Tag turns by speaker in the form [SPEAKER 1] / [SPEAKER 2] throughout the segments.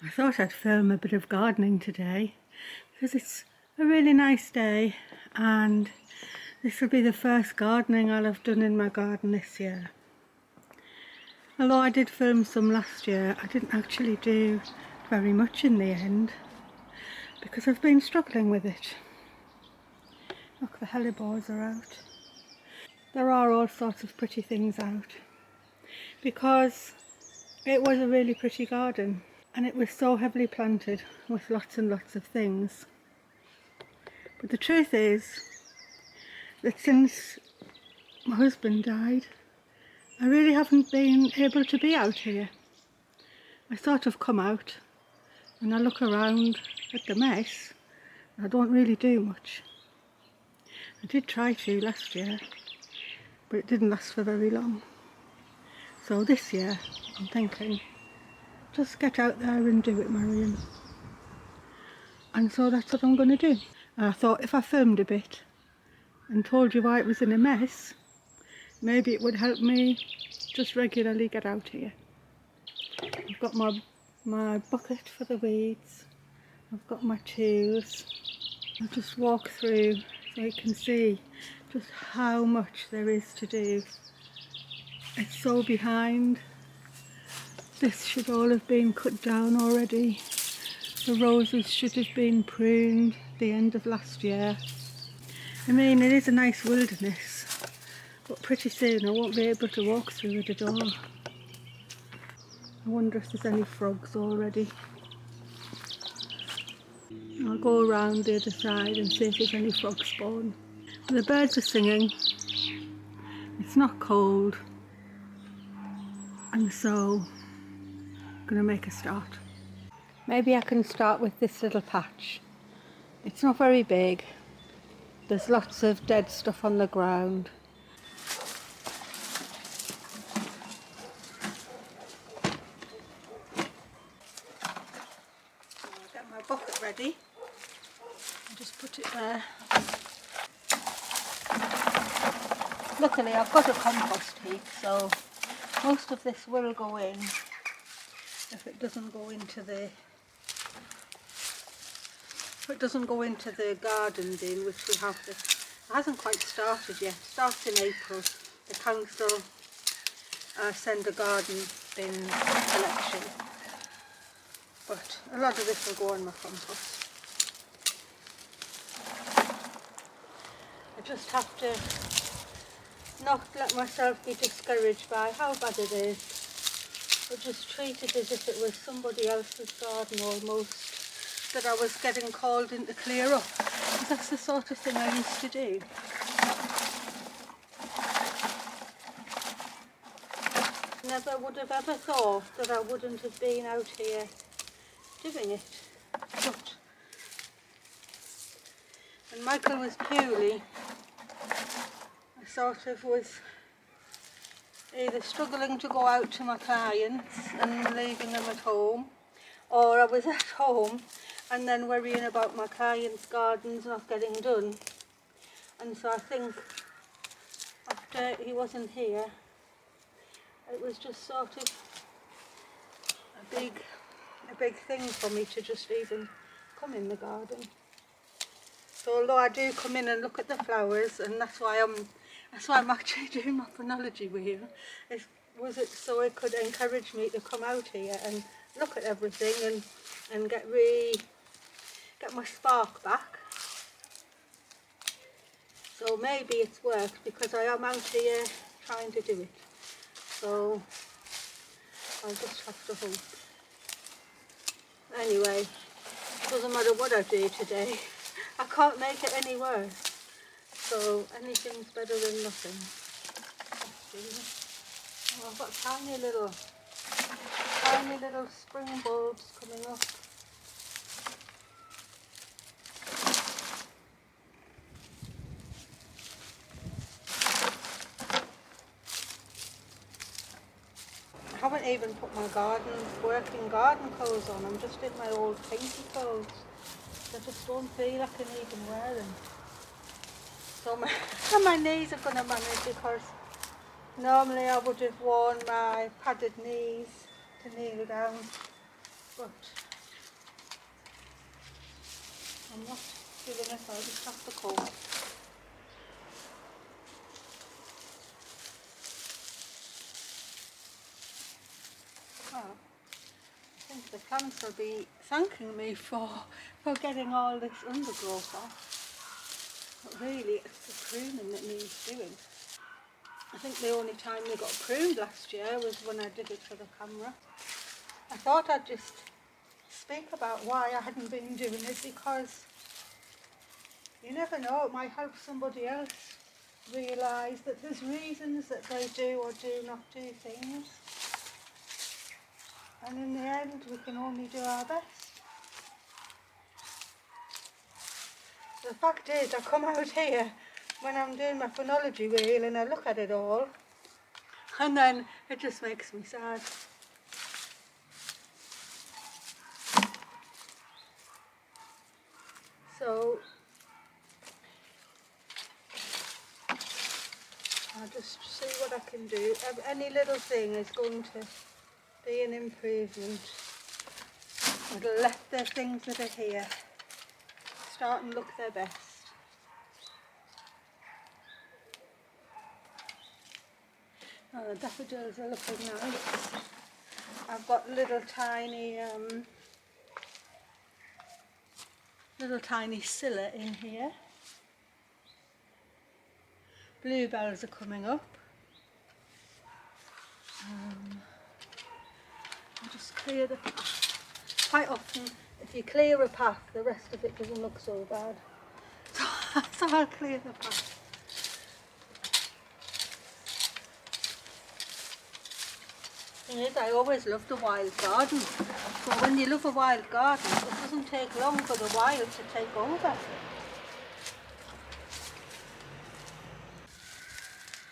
[SPEAKER 1] I thought I'd film a bit of gardening today because it's a really nice day and this will be the first gardening I'll have done in my garden this year. Although I did film some last year, I didn't actually do very much in the end because I've been struggling with it. Look, the hellebores are out. There are all sorts of pretty things out because it was a really pretty garden. And it was so heavily planted with lots and lots of things. But the truth is that since my husband died, I really haven't been able to be out here. I sort of come out and I look around at the mess. I don't really do much. I did try to last year, but it didn't last for very long. So this year I'm thinking, just get out there and do it, Marion. And so that's what I'm going to do. And I thought if I filmed a bit and told you why it was in a mess, maybe it would help me just regularly get out here. I've got my bucket for the weeds. I've got my tools. I'll just walk through so you can see just how much there is to do. It's so behind. This should all have been cut down already. The roses should have been pruned the end of last year. I mean, it is a nice wilderness, but pretty soon I won't be able to walk through it at all. I wonder if there's any frogs already. I'll go around the other side and see if there's any frog spawn. The birds are singing. It's not cold, and so I'm going to make a start. Maybe I can start with this little patch. It's not very big. There's lots of dead stuff on the ground. I'll get my bucket ready and just put it there. Luckily I've got a compost heap, so most of this will go in if it doesn't go into the garden bin, which we have to. It hasn't quite started yet. It starts in April. The council send a garden bin collection, but a lot of this will go on my compost. I just have to not let myself be discouraged by how bad it is, but just treat it as if it was somebody else's garden almost, that I was getting called in to clear up, because that's the sort of thing I used to do. Never would have ever thought that I wouldn't have been out here doing it. But when Michael was poorly, I sort of was either struggling to go out to my clients and leaving them at home, or I was at home and then worrying about my clients' gardens not getting done. And so I think after he wasn't here, it was just sort of a big thing for me to just even come in the garden. So although I do come in and look at the flowers, and that's why I'm actually doing my phenology with you, was it so it could encourage me to come out here and look at everything and get my spark back. So maybe it's worked because I am out here trying to do it. So I'll just have to hope. Anyway, it doesn't matter what I do today. I can't make it any worse. So anything's better than nothing. Oh, I've got tiny little spring bulbs coming up. I haven't even put my working garden clothes on. I'm just in my old painty clothes. I just don't feel I can even wear them. So my knees are going to manage, because normally I would have worn my padded knees to kneel down, but doing it, I'll just have to comb. Well, I think the plants will be thanking me for getting all this undergrowth off. But really, it's the pruning that needs doing. I think the only time they got pruned last year was when I did it for the camera. I thought I'd just speak about why I hadn't been doing it, because you never know, it might help somebody else realise that there's reasons that they do or do not do things. And in the end, we can only do our best. The fact is, I come out here when I'm doing my phonology wheel and I look at it all, and then it just makes me sad. So I'll just see what I can do. Any little thing is going to be an improvement. It'll let the things that are here start and look their best. Oh, the daffodils are looking nice. I've got little tiny scilla in here. Bluebells are coming up. I'll just clear the path. Quite often, if you clear a path, the rest of it doesn't look so bad. So I'll clear the path. Thing is, I always loved a wild garden. So when you love a wild garden, it doesn't take long for the wild to take over.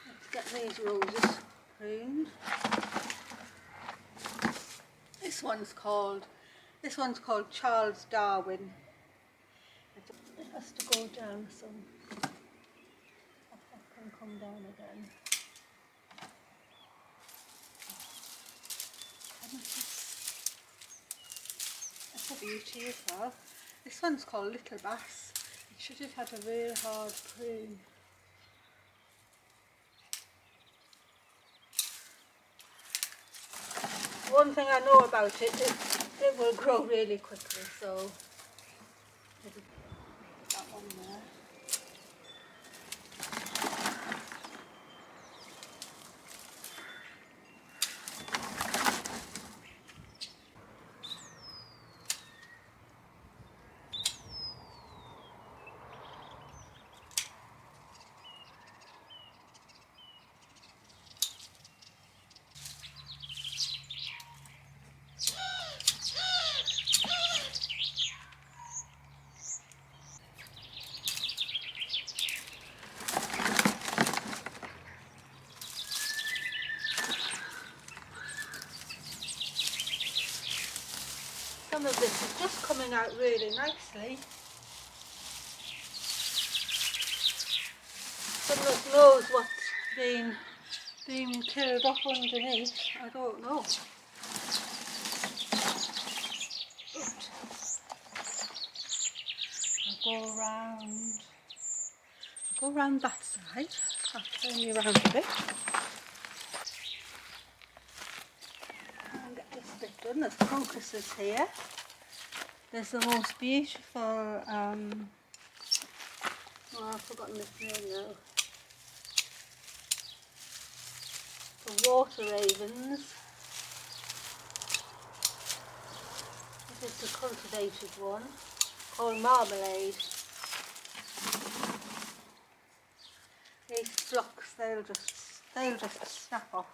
[SPEAKER 1] Let's get these roses pruned. This one's called Charles Darwin. It has to go down some. That can come down again. That's a beauty as well. This one's called Little Bass. It should have had a real hard prune. One thing I know about it is it will grow really quickly, so put that one there. Some of this is just coming out really nicely. Goodness knows what's been killed off underneath. I don't know. But I'll go round that side. I'll turn you around a bit. And get this bit done. There's crocuses here. There's the most beautiful, I've forgotten this name now. The water ravens. This is the cultivated one, called Marmalade. These flocks, they'll just snap off.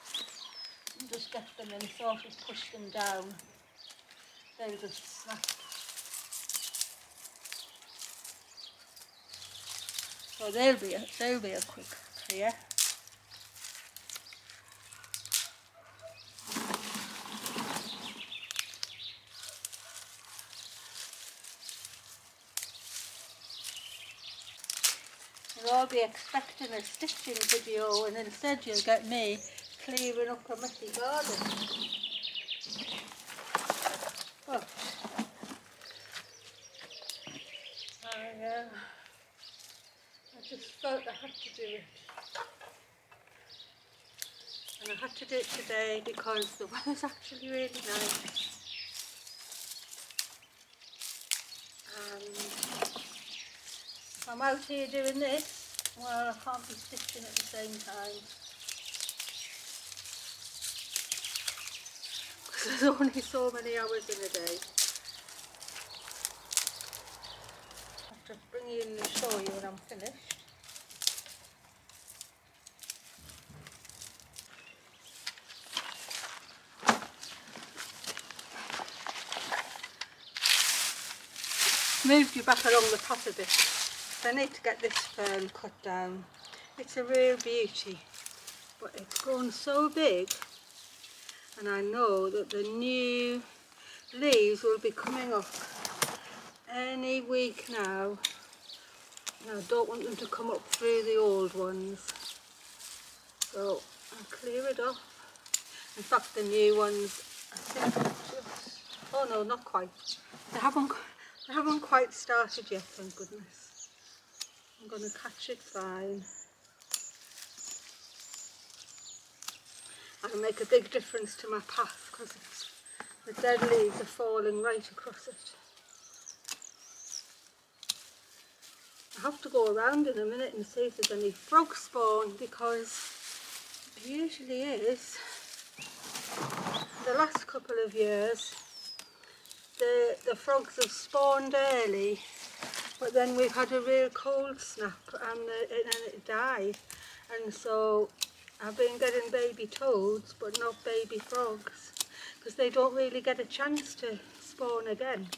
[SPEAKER 1] You just get them and sort of push them down. They'll just snap. So they'll be a quick clear. You'll all be expecting a stitching video, and instead you'll get me clearing up a messy garden. But felt I had to do it. And I had to do it today because the weather's actually really nice. And I'm out here doing this while I can't be stitching at the same time. Because there's only so many hours in a day. I have to bring you in and show you when I'm finished. Moved you back along the path a bit. I need to get this fern cut down. It's a real beauty, but it's grown so big, and I know that the new leaves will be coming up any week now. And I don't want them to come up through the old ones, so I'll clear it off. In fact, the new ones, I think, just, oh no, not quite. They haven't quite started yet, thank goodness. I'm going to catch it fine. It'll make a big difference to my path because the dead leaves are falling right across it. I have to go around in a minute and see if there's any frog spawn, because it usually is. The last couple of years the frogs have spawned early, but then we've had a real cold snap and it died, and so I've been getting baby toads but not baby frogs, because they don't really get a chance to spawn again.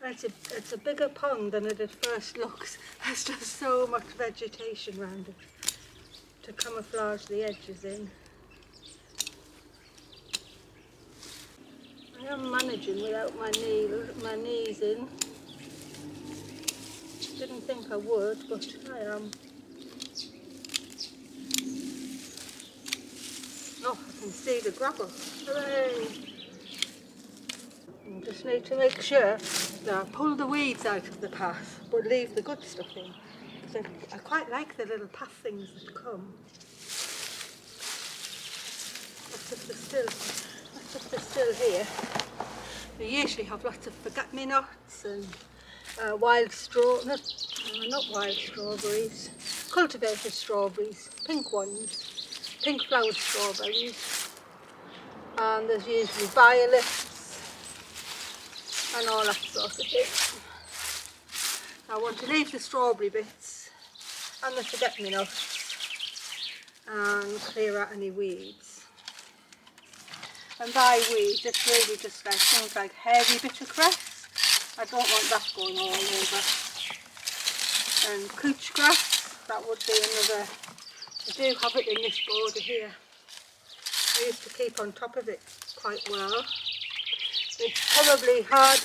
[SPEAKER 1] And it's a bigger pond than it at first looks. There's just so much vegetation around it to camouflage the edges in. I am managing without my knees in. Didn't think I would, but I am. Oh, I can see the gravel. Hooray! I just need to make sure that I pull the weeds out of the path, but leave the good stuff in. Because I quite like the little path things that come. That's if they're still here. They usually have lots of forget-me-nots and not wild strawberries, cultivated strawberries, pink ones, pink flowered strawberries, and there's usually violets and all that sort of thing. I want to leave the strawberry bits and the forget-me-nots and clear out any weeds. And by weeds, it's really just like things like hairy bittercress. I don't want that going all over. And couch grass, that would be another. I do have it in this border here. I used to keep on top of it quite well. It's probably had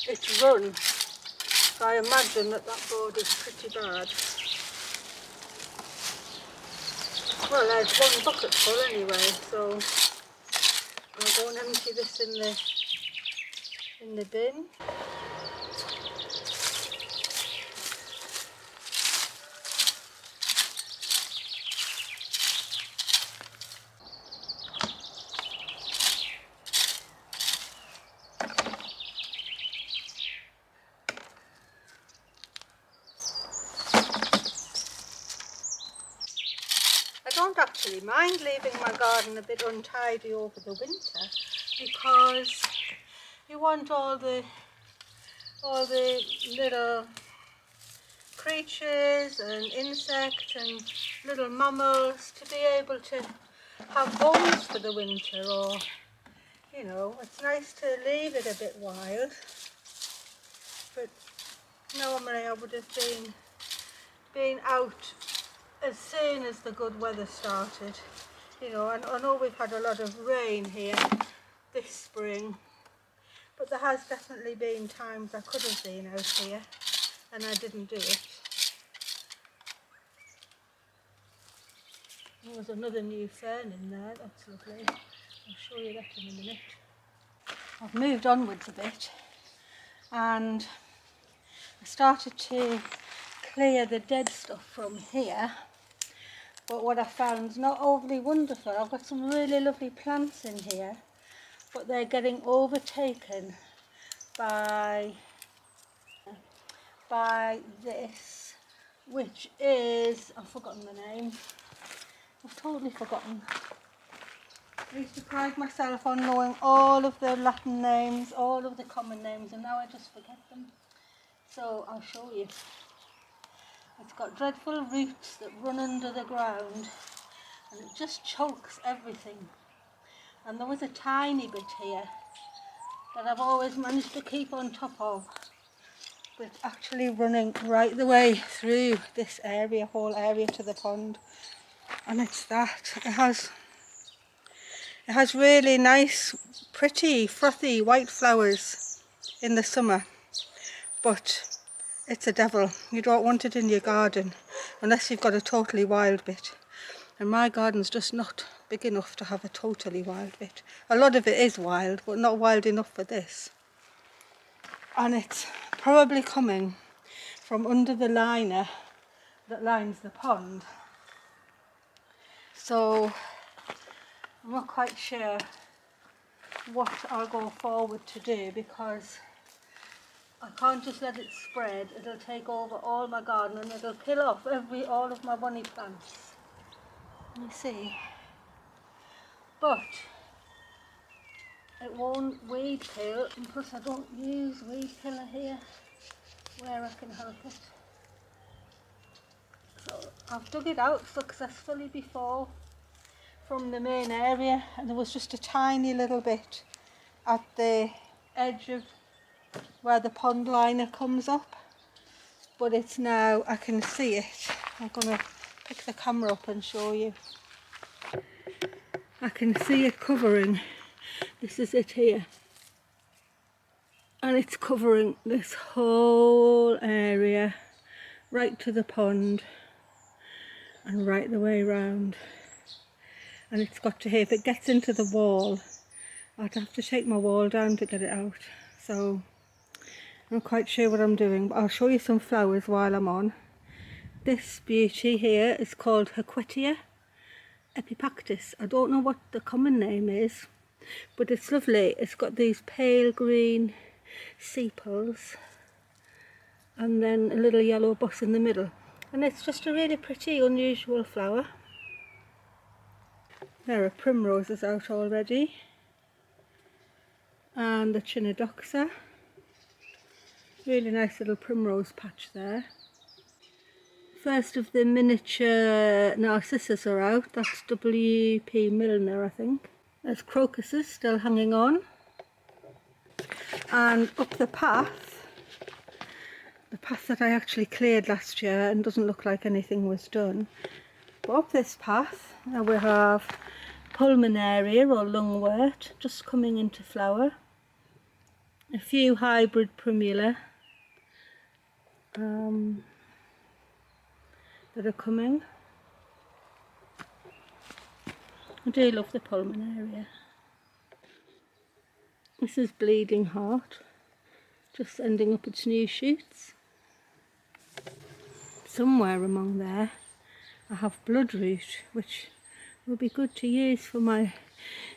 [SPEAKER 1] its run, so I imagine that border is pretty bad. Well, there's one bucket full anyway, so I'll go and empty this in the bin. I don't actually mind leaving my garden a bit untidy over the winter, because you want all the little creatures and insects and little mammals to be able to have homes for the winter, or you know, it's nice to leave it a bit wild. But normally I would have been out as soon as the good weather started, you know. And I know we've had a lot of rain here this spring, but there has definitely been times I could have been out here and I didn't do it. There's another new fern in there, that's lovely. I'll show you that in a minute. I've moved onwards a bit and I started to clear the dead stuff from here, but what I found is not overly wonderful. I've got some really lovely plants in here, but they're getting overtaken by this, which is, I've forgotten the name. I've totally forgotten. I used to pride myself on knowing all of the Latin names, all of the common names, and now I just forget them. So I'll show you. It's got dreadful roots that run under the ground and it just chokes everything. And there was a tiny bit here that I've always managed to keep on top of, but it's actually running right the way through this area, whole area to the pond. And it's that. It has really nice, pretty, frothy white flowers in the summer, but it's a devil. You don't want it in your garden unless you've got a totally wild bit. And my garden's just not big enough to have a totally wild bit. A lot of it is wild, but not wild enough for this. And it's probably coming from under the liner that lines the pond. So I'm not quite sure what I'll go forward to do, because I can't just let it spread. It'll take over all my garden and it'll kill off all of my bunny plants. You see, but it won't weed kill, and plus I don't use weed killer here where I can help it. So I've dug it out successfully before from the main area, and there was just a tiny little bit at the edge of where the pond liner comes up, but it's now, I can see it. I'm going to pick the camera up and show you. I can see it covering, this is it here, and it's covering this whole area right to the pond and right the way round. And it's got to here, if it gets into the wall, I'd have to take my wall down to get it out. So I'm not quite sure what I'm doing, but I'll show you some flowers while I'm on. This beauty here is called Haquetia epipactis. I don't know what the common name is, but it's lovely. It's got these pale green sepals and then a little yellow boss in the middle, and it's just a really pretty, unusual flower. There are primroses out already, and the Chinodoxa. Really nice little primrose patch there. First of the miniature narcissus are out. That's W.P. Milner, I think. There's crocuses still hanging on. And up the path that I actually cleared last year, and doesn't look like anything was done. But up this path, now we have Pulmonaria or lungwort just coming into flower. A few hybrid primula that are coming. I do love the Pulmonaria. This is Bleeding Heart, just ending up its new shoots. Somewhere among there I have Bloodroot, which will be good to use for my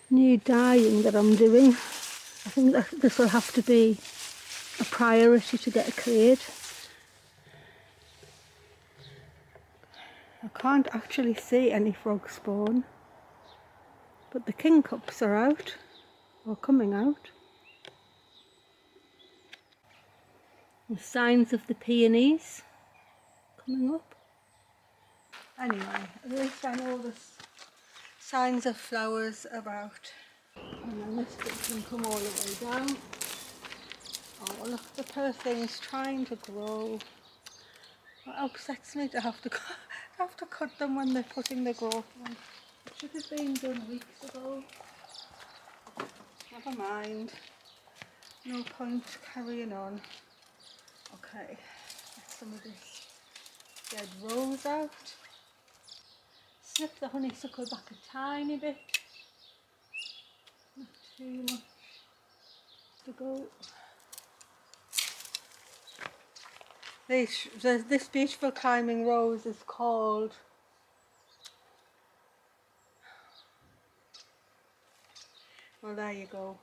[SPEAKER 1] new dyeing that I'm doing. I think that this will have to be a priority to get cleared. I can't actually see any frog spawn, but the kingcups are out, or coming out. The signs of the peonies coming up. Anyway, at least I know there's signs of flowers about. And then this bit can come all the way down. Oh look, the poor thing's trying to grow. It upsets me to have to cut them when they're putting the growth on. It should have been done weeks ago. Never mind. No point carrying on. Okay, get some of this dead rose out. Snip the honeysuckle back a tiny bit. Not too much. to go. This beautiful climbing rose is called well, there you go.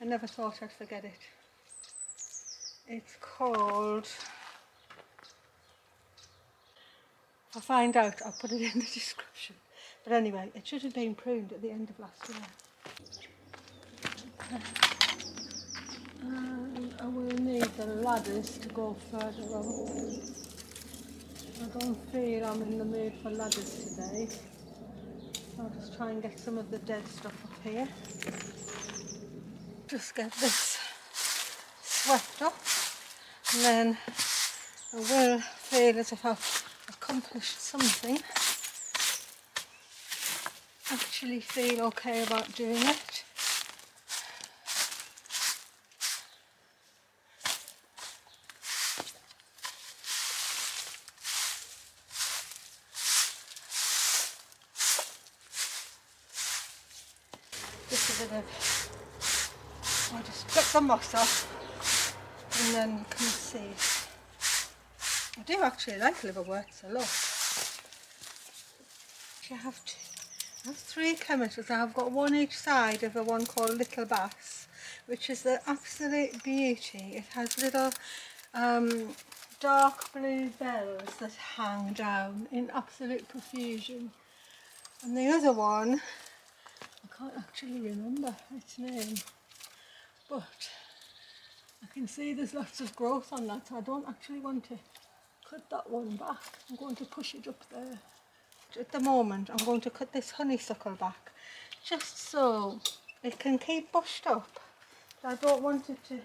[SPEAKER 1] I never thought I'd forget it. It's called, if I find out I'll put it in the description. But anyway, it should have been pruned at the end of last year. And I will need the ladders to go further up. I don't feel I'm in the mood for ladders today. So I'll just try and get some of the dead stuff up here. Just get this swept up, and then I will feel as if I've accomplished something. Actually feel okay about doing it. Just a bit of, I'll just get the moss off and then you can see. I do actually like liverworts a lot. You have three clematis. I've got one each side of the one called Little Bass, which is the absolute beauty. It has little dark blue bells that hang down in absolute profusion. And the other one, I can't actually remember its name, but I can see there's lots of growth on that, so I don't actually want to cut that one back. I'm going to push it up there. At the moment I'm going to cut this honeysuckle back just so it can keep bushed up. I don't want it to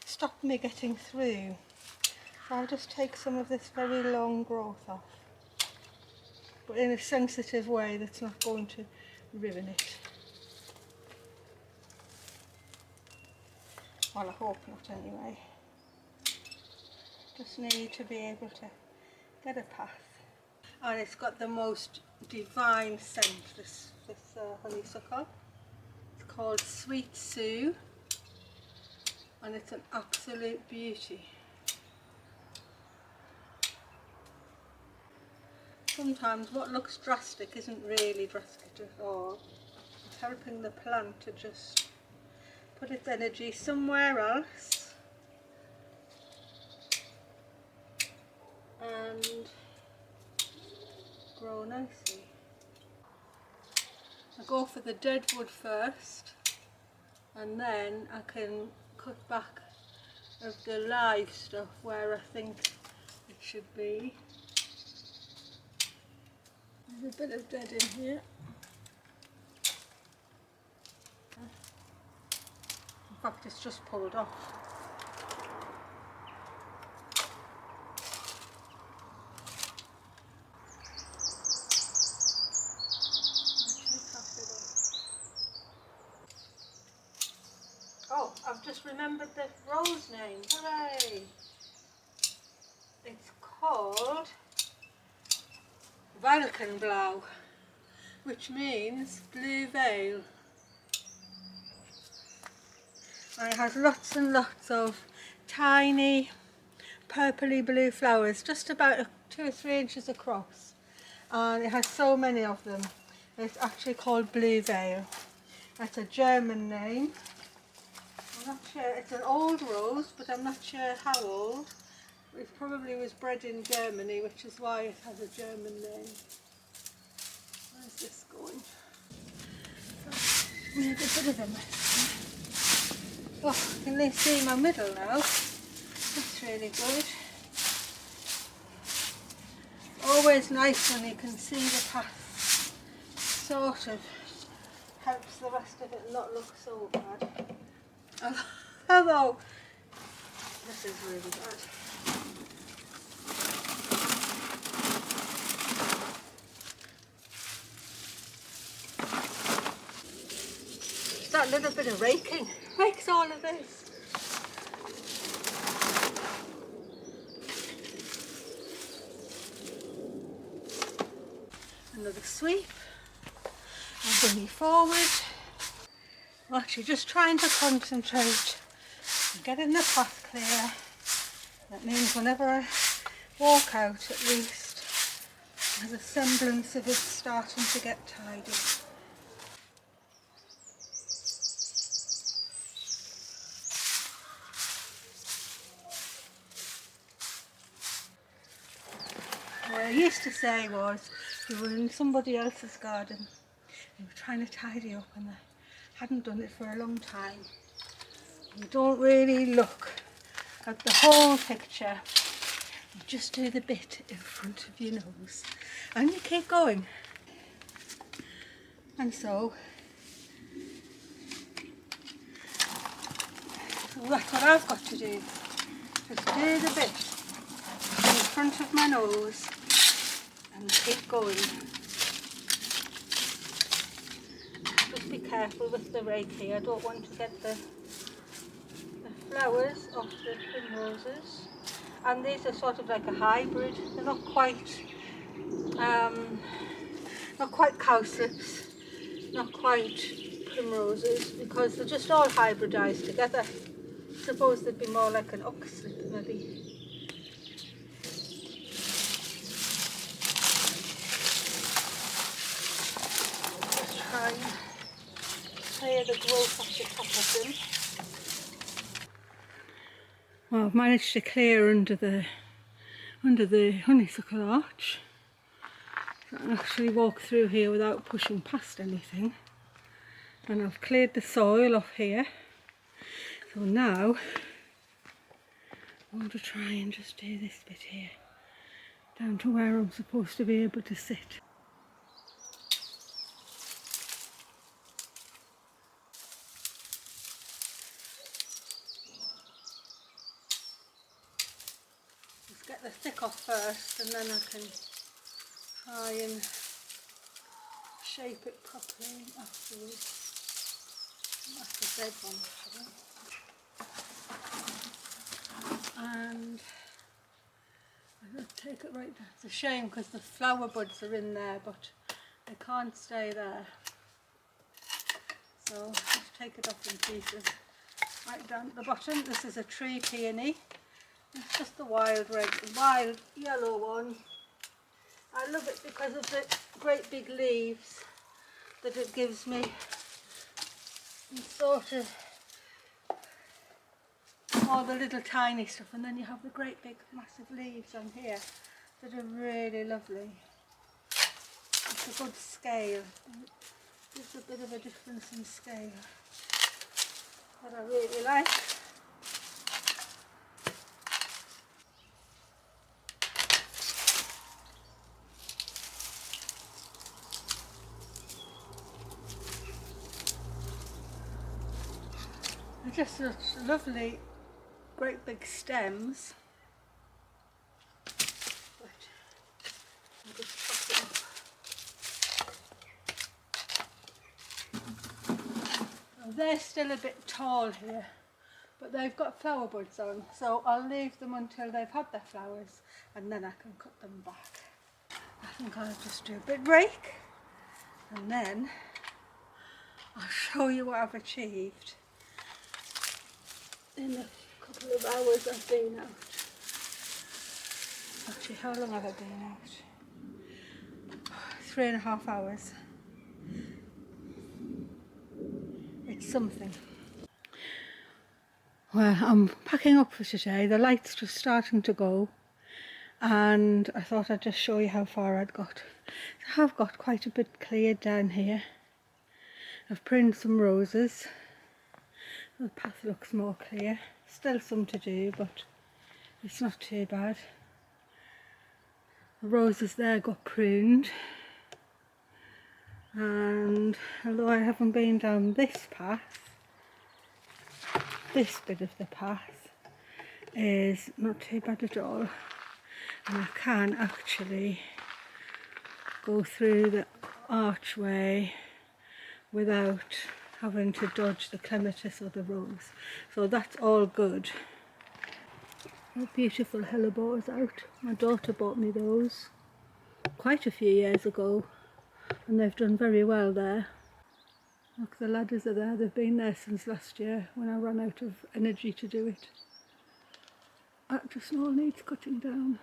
[SPEAKER 1] stop me getting through. So I'll just take some of this very long growth off, but in a sensitive way that's not going to ruin it. Well, I hope not anyway. Just need to be able to get a path. And it's got the most divine scent, this honeysuckle. It's called Sweet Sue, and it's an absolute beauty. Sometimes what looks drastic isn't really drastic at all. It's helping the plant to just put its energy somewhere else and grow nicely. I go for the dead wood first, and then I can cut back of the live stuff where I think it should be. There's a bit of dead in here. In fact, it's just pulled off. Oh, I've just remembered the rose name. Hooray! It's called Valkenblau, which means blue veil. And it has lots and lots of tiny purpley blue flowers, just about 2 or 3 inches across, and it has so many of them. It's actually called blue veil. That's a German name. I'm not sure, it's an old rose, but I'm not sure how old. It probably was bred in Germany, which is why it has a German name. Where's this going? Made a bit of a mess. Oh, can they see my middle now? That's really good. Always nice when you can see the path. Sort of helps the rest of it not look so bad. Although, this is really bad. Just that little bit of raking makes all of this. Another sweep, and bring it forward, I'm actually just trying to concentrate and getting the path clear. That means whenever I walk out, at least there's a semblance of it starting to get tidy. What I used to say was, you were in somebody else's garden, you were trying to tidy up and they hadn't done it for a long time. You don't really look at the whole picture, you just do the bit in front of your nose and you keep going. And so that's what I've got to do, just do the bit in front of my nose and keep going. Just be careful with the rake here, I don't want to get the flowers off the primroses. And these are sort of like a hybrid, they're not quite cowslips, not quite primroses, because they're just all hybridized together. I suppose they'd be more like an oxlip maybe. Just try and clear the growth off the top of them. Well, I've managed to clear under the honeysuckle arch. So I can actually walk through here without pushing past anything. And I've cleared the soil off here. So now I want to try and just do this bit here, down to where I'm supposed to be able to sit. Let's get the stick off first and then I can try and shape it properly afterwards. That's the dead one actually. And I just take it right down. It's a shame because the flower buds are in there, but they can't stay there. So just take it off in pieces. Right down at the bottom, this is a tree peony. It's just the wild yellow one. I love it because of the great big leaves that it gives me. And sort of all the little tiny stuff, and then you have the great big massive leaves on here that are really lovely. It's a good scale. It gives a bit of a difference in scale that I really like. They're just such lovely, great big stems. But I'll just chop it up. Now they're still a bit tall here, but they've got flower buds on, so I'll leave them until they've had their flowers and then I can cut them back. I think I'll just do a bit rake and then I'll show you what I've achieved in the couple of hours I've been out. Actually, how long have I been out? 3.5 hours. It's something. Well, I'm packing up for today. The light's just starting to go and I thought I'd just show you how far I'd got. I have got quite a bit cleared down here. I've pruned some roses. The path looks more clear. Still some to do, but it's not too bad. The roses there got pruned, and although I haven't been down this path, this bit of the path is not too bad at all, and I can actually go through the archway without having to dodge the clematis or the rose, so that's all good. A beautiful hellebores out. My daughter bought me those quite a few years ago and they've done very well there. Look, the ladders are there. They've been there since last year when I ran out of energy to do it. That just all needs cutting down.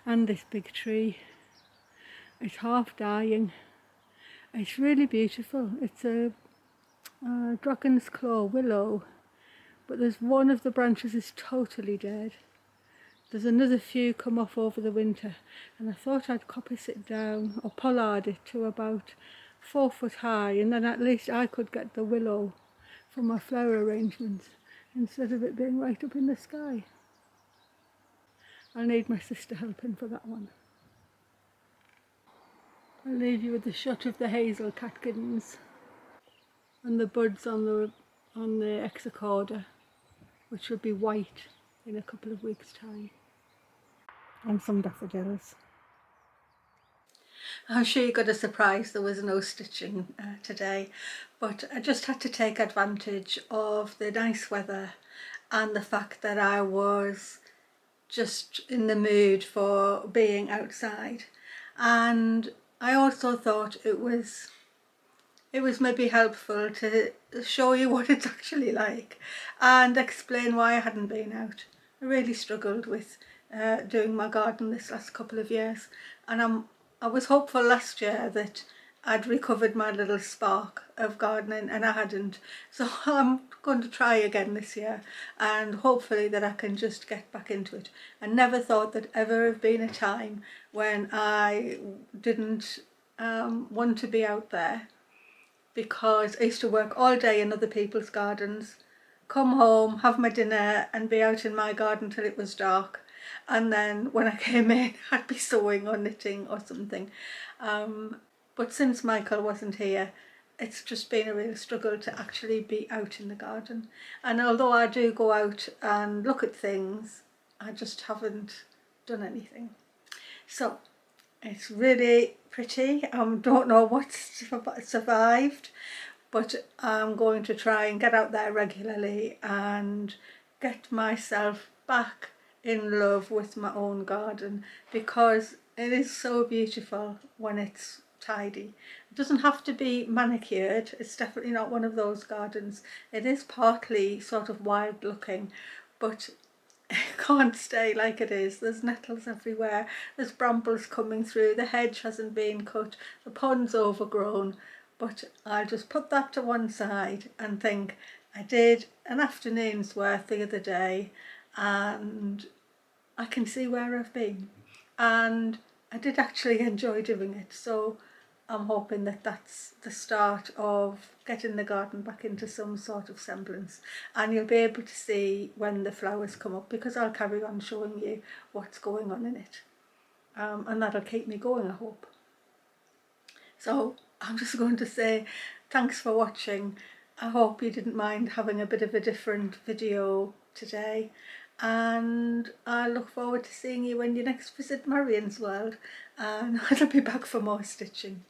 [SPEAKER 1] And this big tree, it's half dying. It's really beautiful. It's a dragon's claw willow, but there's one of the branches is totally dead. There's another few come off over the winter, and I thought I'd coppice it down or pollard it to about 4 foot high, and then at least I could get the willow for my flower arrangements instead of it being right up in the sky. I'll need my sister helping for that one. I'll leave you with the shot of the hazel catkins and the buds on the hexacorda, which will be white in a couple of weeks' time, and some daffodils. I'm sure you got a surprise there was no stitching today, but I just had to take advantage of the nice weather and the fact that I was just in the mood for being outside, and I also thought it was maybe helpful to show you what it's actually like and explain why I hadn't been out. I really struggled with doing my garden this last couple of years, and I was hopeful last year that I'd recovered my little spark of gardening, and I hadn't. So I'm going to try again this year, and hopefully that I can just get back into it. I never thought there'd ever have been a time when I didn't want to be out there, because I used to work all day in other people's gardens, come home, have my dinner and be out in my garden till it was dark, and then when I came in I'd be sewing or knitting or something. But since Michael wasn't here, it's just been a real struggle to actually be out in the garden, and although I do go out and look at things, I just haven't done anything. So it's really pretty. I don't know what's survived, but I'm going to try and get out there regularly and get myself back in love with my own garden, because it is so beautiful when it's tidy. It doesn't have to be manicured. It's definitely not one of those gardens. It is partly sort of wild looking, but it can't stay like it is. There's nettles everywhere, there's brambles coming through, the hedge hasn't been cut, the pond's overgrown, but I'll just put that to one side and think I did an afternoon's worth the other day, and I can see where I've been, and I did actually enjoy doing it. So I'm hoping that that's the start of getting the garden back into some sort of semblance, and you'll be able to see when the flowers come up, because I'll carry on showing you what's going on in it, and that'll keep me going, I hope. So I'm just going to say thanks for watching. I hope you didn't mind having a bit of a different video today, and I look forward to seeing you when you next visit Marion's World, and I'll be back for more stitching.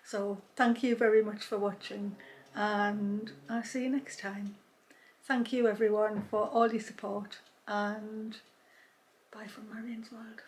[SPEAKER 1] So thank you very much for watching, and I'll see you next time. Thank you everyone for all your support, and bye from Marion's World.